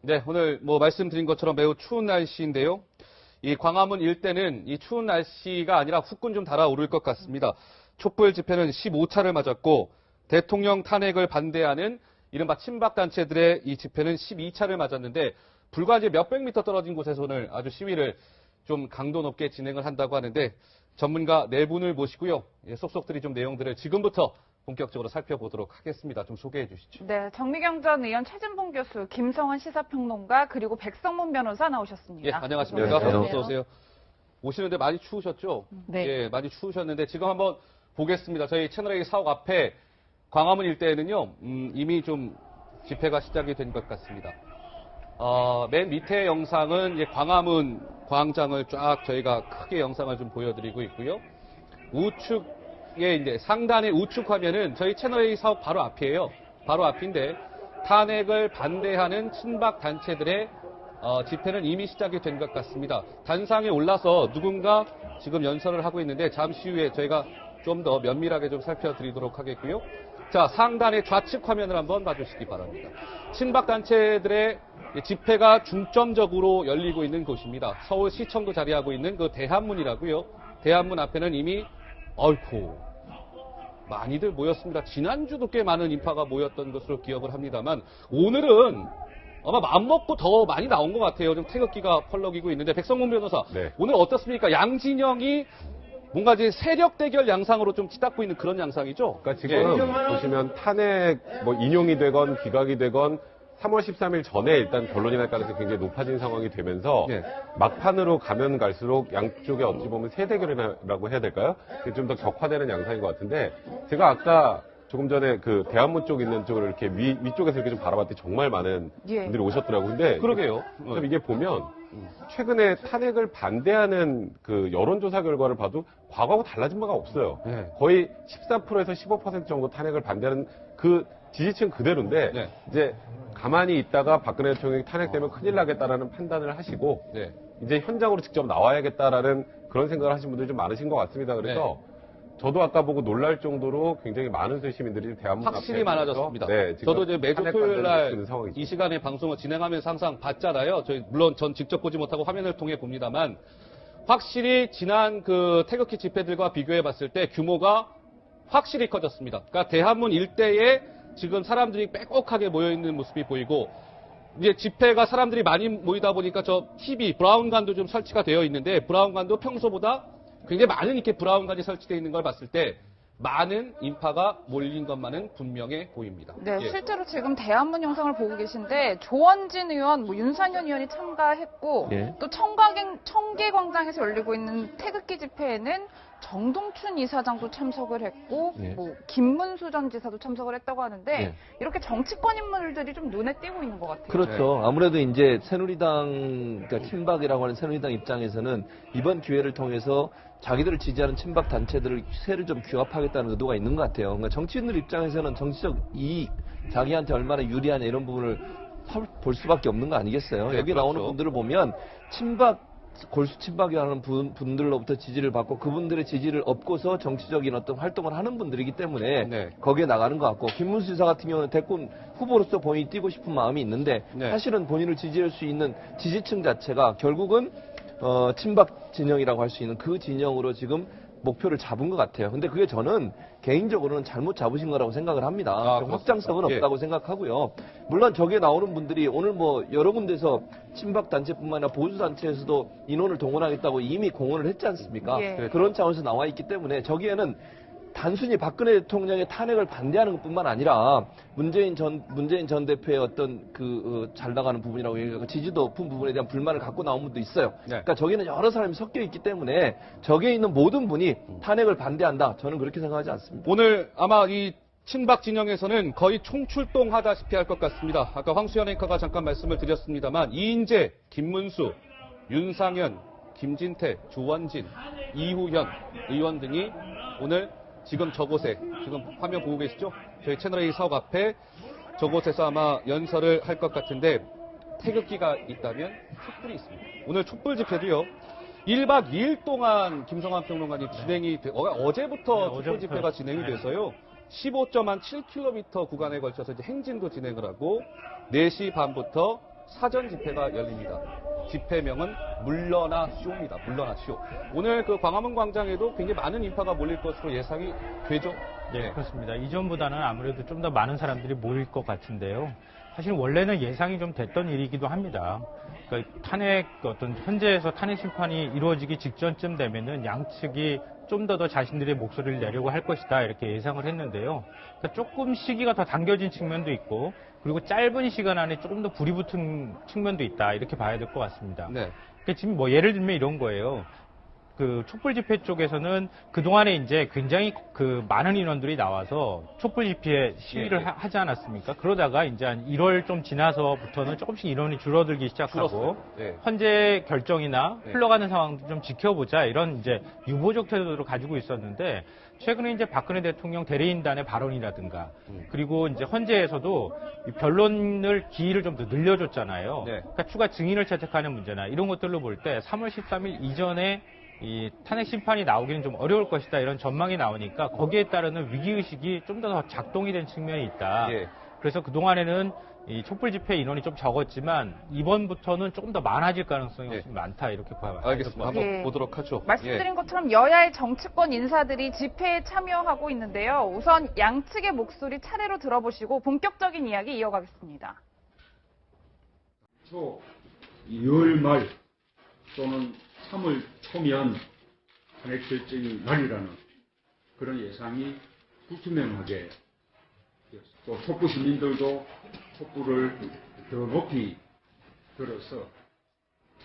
네, 오늘 말씀드린 것처럼 매우 추운 날씨인데요. 이 광화문 일대는 이 추운 날씨가 아니라 후끈 좀 달아오를 것 같습니다. 촛불 집회는 15차를 맞았고 대통령 탄핵을 반대하는 이른바 친박단체들의 이 집회는 12차를 맞았는데 불과 이제 몇백 미터 떨어진 곳에서 오늘 아주 시위를 좀 강도 높게 진행을 한다고 하는데 전문가 네 분을 모시고요. 속속들이 좀 내용들을 지금부터 본격적으로 살펴보도록 하겠습니다. 좀 소개해 주시죠. 네, 정미경 전 의원, 최진봉 교수, 김성원 시사평론가, 그리고 백성문 변호사 나오셨습니다. 예, 안녕하십니까. 어서 오세요. 오시는데 많이 추우셨죠? 네. 예, 많이 추우셨는데 지금 한번 보겠습니다. 저희 채널A 사옥 앞에 광화문 일대에는요, 이미 좀 집회가 시작이 된 것 같습니다. 맨 밑에 영상은 이제 광화문 광장을 쫙 저희가 크게 영상을 좀 보여드리고 있고요. 우측에 이제 상단의 우측 화면은 저희 채널A 사옥 바로 앞이에요. 바로 앞인데 탄핵을 반대하는 친박 단체들의 집회는 이미 시작이 된 것 같습니다. 단상에 올라서 누군가 지금 연설을 하고 있는데 잠시 후에 저희가 좀 더 면밀하게 좀 살펴드리도록 하겠고요. 자, 상단의 좌측 화면을 한번 봐주시기 바랍니다. 친박 단체들의 집회가 중점적으로 열리고 있는 곳입니다. 서울시청도 자리하고 있는 그 대한문이라고요. 대한문 앞에는 이미 어이쿠 많이들 모였습니다. 지난주도 꽤 많은 인파가 모였던 것으로 기억을 합니다만 오늘은 아마 마음먹고 더 많이 나온 것 같아요. 좀 태극기가 펄럭이고 있는데 백성문 변호사, 네. 오늘 어떻습니까? 양진영이 뭔가 이제 세력 대결 양상으로 좀 치닫고 있는 그런 양상이죠? 그러니까 지금 보시면 탄핵 인용이 되건 기각이 되건 3월 13일 전에 일단 결론이 날 가능성이 굉장히 높아진 상황이 되면서 네. 막판으로 가면 갈수록 양쪽에 어찌 보면 세대결이라고 해야 될까요? 좀 더 격화되는 양상인 것 같은데 제가 아까 조금 전에 그 대한문 쪽 있는 쪽을 이렇게 위쪽에서 이렇게 좀 바라봤더니 정말 많은 예. 분들이 오셨더라고요. 근데 그러게요. 참 이게 보면 최근에 탄핵을 반대하는 그 여론조사 결과를 봐도 과거하고 달라진 바가 없어요. 네. 거의 14%에서 15% 정도 탄핵을 반대하는 그 지지층 그대로인데 네. 이제 가만히 있다가 박근혜 대통령이 탄핵되면 큰일 나겠다라는 판단을 하시고 네. 이제 현장으로 직접 나와야겠다라는 그런 생각을 하신 분들이 좀 많으신 것 같습니다. 그래서 저도 아까 보고 놀랄 정도로 굉장히 많은 시민들이 대한문 확실히 앞에 많아졌습니다. 네, 지금 저도 이제 매주 탄핵 토요일 반대를 외치는 날 상황이죠. 이 시간에 방송을 진행하면서 항상 봤잖아요. 물론 전 직접 보지 못하고 화면을 통해 봅니다만 확실히 지난 그 태극기 집회들과 비교해 봤을 때 규모가 확실히 커졌습니다. 그러니까 대한문 일대에 지금 사람들이 빼곡하게 모여 있는 모습이 보이고 이제 집회가 사람들이 많이 모이다 보니까 저 TV 브라운관도 좀 설치가 되어 있는데 브라운관도 평소보다 굉장히 많은 이렇게 브라운관이 설치되어 있는 걸 봤을 때 많은 인파가 몰린 것만은 분명해 보입니다. 네, 예. 실제로 지금 대한문 영상을 보고 계신데 조원진 의원, 윤상현 의원이 참가했고 예. 또 청계광장에서 열리고 있는 태극기 집회에는 정동춘 이사장도 참석을 했고 예. 김문수 전 지사도 참석을 했다고 하는데 예. 이렇게 정치권 인물들이 좀 눈에 띄고 있는 것 같아요. 그렇죠. 아무래도 이제 새누리당, 그러니까 친박이라고 하는 새누리당 입장에서는 이번 기회를 통해서 자기들을 지지하는 친박 단체들을 세를 좀 규합하겠다는 의도가 있는 것 같아요. 그러니까 정치인들 입장에서는 정치적 이익, 자기한테 얼마나 유리하냐 이런 부분을 볼 수밖에 없는 거 아니겠어요. 네, 여기 그렇죠. 나오는 분들을 보면 골수 친박이라는 분들로부터 지지를 받고 그분들의 지지를 얻고서 정치적인 어떤 활동을 하는 분들이기 때문에 네. 거기에 나가는 것 같고 김문수 지사 같은 경우는 대권 후보로서 본인이 뛰고 싶은 마음이 있는데 네. 사실은 본인을 지지할 수 있는 지지층 자체가 결국은 친박 진영이라고 할 수 있는 그 진영으로 지금 목표를 잡은 것 같아요. 근데 그게 저는 개인적으로는 잘못 잡으신 거라고 생각을 합니다. 그렇습니다. 확장성은 예. 없다고 생각하고요. 물론 저기에 나오는 분들이 오늘 여러 군데서 친박 단체뿐만 아니라 보수 단체에서도 인원을 동원하겠다고 이미 공언을 했지 않습니까? 예. 그런 차원에서 나와 있기 때문에 저기에는 단순히 박근혜 대통령의 탄핵을 반대하는 것뿐만 아니라 문재인 전 대표의 어떤 잘 나가는 부분이라고 얘기하고 지지도 높은 부분에 대한 불만을 갖고 나온 분도 있어요. 네. 그러니까 저기는 여러 사람이 섞여 있기 때문에 저기에 있는 모든 분이 탄핵을 반대한다. 저는 그렇게 생각하지 않습니다. 오늘 아마 이 친박 진영에서는 거의 총출동하다시피 할 것 같습니다. 아까 황수연 앵커가 잠깐 말씀을 드렸습니다만 이인재, 김문수, 윤상현, 김진태, 조원진, 이후현 의원 등이 오늘 지금 저곳에 지금 화면 보고 계시죠? 저희 채널A 사옥 앞에 저곳에서 아마 연설을 할 것 같은데 태극기가 있다면 촛불이 있습니다. 오늘 촛불 집회도요. 1박 2일 동안 김성환 평론가님 진행이 어제부터 촛불 집회가 진행이 돼서요. 15.7km 구간에 걸쳐서 이제 행진도 진행을 하고 4시 반부터 사전 집회가 열립니다. 집회명은 물러나 쇼입니다. 물러나 쇼. 오늘 그 광화문 광장에도 굉장히 많은 인파가 몰릴 것으로 예상이 되죠. 네, 그렇습니다. 이전보다는 아무래도 좀 더 많은 사람들이 모일 것 같은데요. 사실 원래는 예상이 좀 됐던 일이기도 합니다. 그러니까 현재에서 탄핵 심판이 이루어지기 직전쯤 되면은 양측이 좀 더 자신들의 목소리를 내려고 할 것이다 이렇게 예상을 했는데요. 그러니까 조금 시기가 더 당겨진 측면도 있고 그리고 짧은 시간 안에 조금 더 불이 붙은 측면도 있다 이렇게 봐야 될 것 같습니다. 네. 그러니까 지금 뭐 예를 들면 이런 거예요. 그 촛불 집회 쪽에서는 그동안에 이제 굉장히 그 많은 인원들이 나와서 촛불 집회 시위를 예. 하지 않았습니까? 그러다가 이제 한 1월 좀 지나서부터는 조금씩 인원이 줄어들기 시작하고 줄었어요. 예. 헌재 결정이나 네. 흘러가는 상황도 좀 지켜보자 이런 이제 유보적 태도를 가지고 있었는데 최근에 이제 박근혜 대통령 대리인단의 발언이라든가 그리고 이제 헌재에서도 이 변론을 기일을 좀 더 늘려줬잖아요. 네. 그러니까 추가 증인을 채택하는 문제나 이런 것들로 볼 때 3월 13일 이전에 이 탄핵 심판이 나오기는 좀 어려울 것이다 이런 전망이 나오니까 거기에 따르는 위기의식이 좀 더 작동이 된 측면이 있다. 예. 그래서 그동안에는 이 촛불 집회 인원이 좀 적었지만 이번부터는 조금 더 많아질 가능성이 예. 훨씬 많다 이렇게 봐요. 알겠습니다. 한번 예. 보도록 하죠. 말씀드린 것처럼 여야의 정치권 인사들이 집회에 참여하고 있는데요. 우선 양측의 목소리 차례로 들어보시고 본격적인 이야기 이어가겠습니다. 2월 말 또는 3월 초면 탄핵 결정이 날이라는 그런 예상이 불투명하게 또 촛불 시민들도 촛불을 더 높이 들어서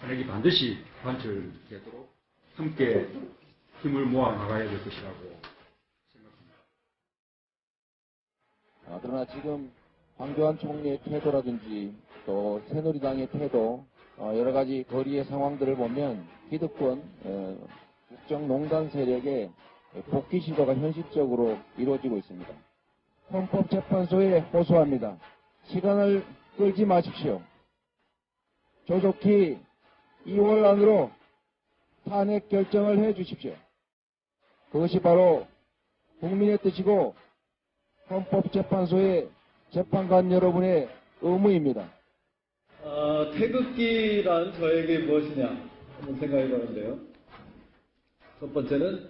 탄핵이 반드시 관철되도록 함께 힘을 모아 나가야 될 것이라고 생각합니다. 그러나 지금 황교안 총리의 태도라든지 또 새누리당의 태도, 여러 가지 거리의 상황들을 보면 기득권, 국정농단 세력의 복귀 시도가 현실적으로 이루어지고 있습니다. 헌법재판소에 호소합니다. 시간을 끌지 마십시오. 조속히 2월 안으로 탄핵 결정을 해 주십시오. 그것이 바로 국민의 뜻이고 헌법재판소의 재판관 여러분의 의무입니다. 태극기란 저에게 무엇이냐 한번 생각해 보는데요. 첫 번째는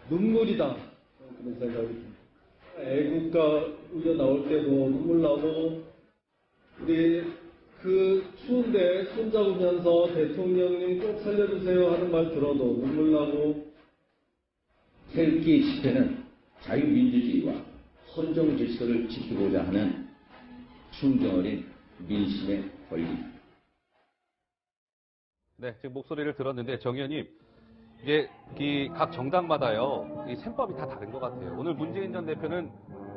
눈물이다 그런 생각이 듭니다. 애국가 우려 나올 때도 눈물 나고 우리 그 추운데 손잡으면서 대통령님 꼭 살려주세요 하는 말 들어도 눈물 나고 태극기 집회는 자유민주주의와 헌정 질서를 지키고자 하는 충정어린 민심의 권리입니다. 네, 지금 목소리를 들었는데 정 의원님 이게 각 정당마다요 이 셈법이 다 다른 것 같아요. 오늘 문재인 전 대표는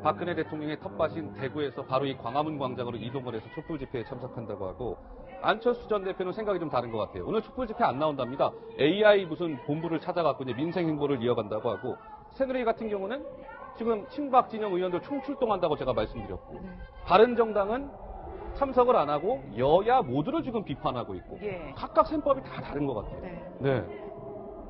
박근혜 대통령의 텃밭인 대구에서 바로 이 광화문 광장으로 이동을 해서 촛불 집회에 참석한다고 하고 안철수 전 대표는 생각이 좀 다른 것 같아요. 오늘 촛불 집회 안 나온답니다. AI 무슨 본부를 찾아갖고 이제 민생 행보를 이어간다고 하고 새누리 같은 경우는 지금 친박 진영 의원들 총출동한다고 제가 말씀드렸고 바른정당은 참석을 안 하고 여야 모두를 지금 비판하고 있고 예. 각각 셈법이 다 다른 것 같아요. 네.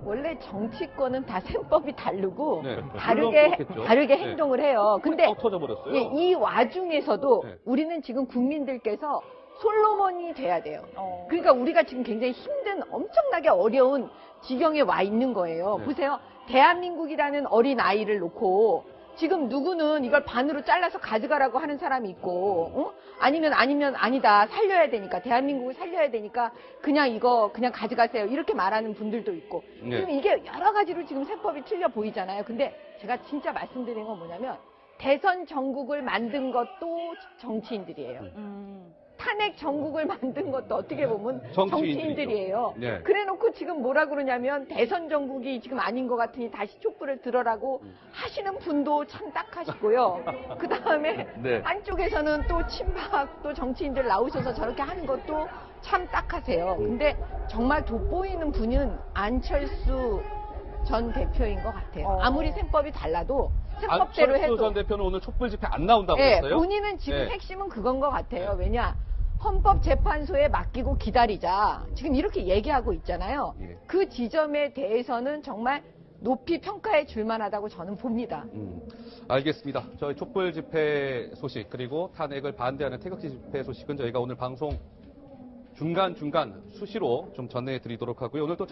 원래 정치권은 다 셈법이 다르고 네. 다르게 물론 그렇겠죠. 다르게 네. 행동을 해요. 근데 터져버렸어요. 예, 이 와중에서도 네. 우리는 지금 국민들께서 솔로몬이 돼야 돼요. 그러니까 우리가 지금 굉장히 힘든 엄청나게 어려운 지경에 와 있는 거예요. 네. 보세요. 대한민국이라는 어린 아이를 놓고 지금 누구는 이걸 반으로 잘라서 가져가라고 하는 사람이 있고, 아니면 아니다. 살려야 되니까, 대한민국을 살려야 되니까 그냥 이거 그냥 가져가세요. 이렇게 말하는 분들도 있고. 네. 지금 이게 여러 가지로 지금 세법이 틀려 보이잖아요. 근데 제가 진짜 말씀드리는 건 뭐냐면 대선 전국을 만든 것도 정치인들이에요. 탄핵 전국을 만든 것도 어떻게 보면 정치인들이에요. 네. 그래놓고 지금 뭐라 그러냐면 대선 전국이 지금 아닌 것 같으니 다시 촛불을 들어라고 하시는 분도 참 딱하시고요. 그 다음에 네. 한쪽에서는 또 친박 또 정치인들 나오셔서 저렇게 하는 것도 참 딱하세요. 근데 정말 돋보이는 분은 안철수 전 대표인 것 같아요. 아무리 셈법이 달라도 셈법대로 안철수 해도 전 대표는 오늘 촛불 집회 안 나온다고 네, 했어요? 본인은 지금 네. 핵심은 그건 것 같아요. 왜냐? 헌법재판소에 맡기고 기다리자. 지금 이렇게 얘기하고 있잖아요. 예. 그 지점에 대해서는 정말 높이 평가해 줄 만하다고 저는 봅니다. 알겠습니다. 저희 촛불 집회 소식 그리고 탄핵을 반대하는 태극기 집회 소식은 저희가 오늘 방송 중간중간 수시로 좀 전해드리도록 하고요. 오늘 또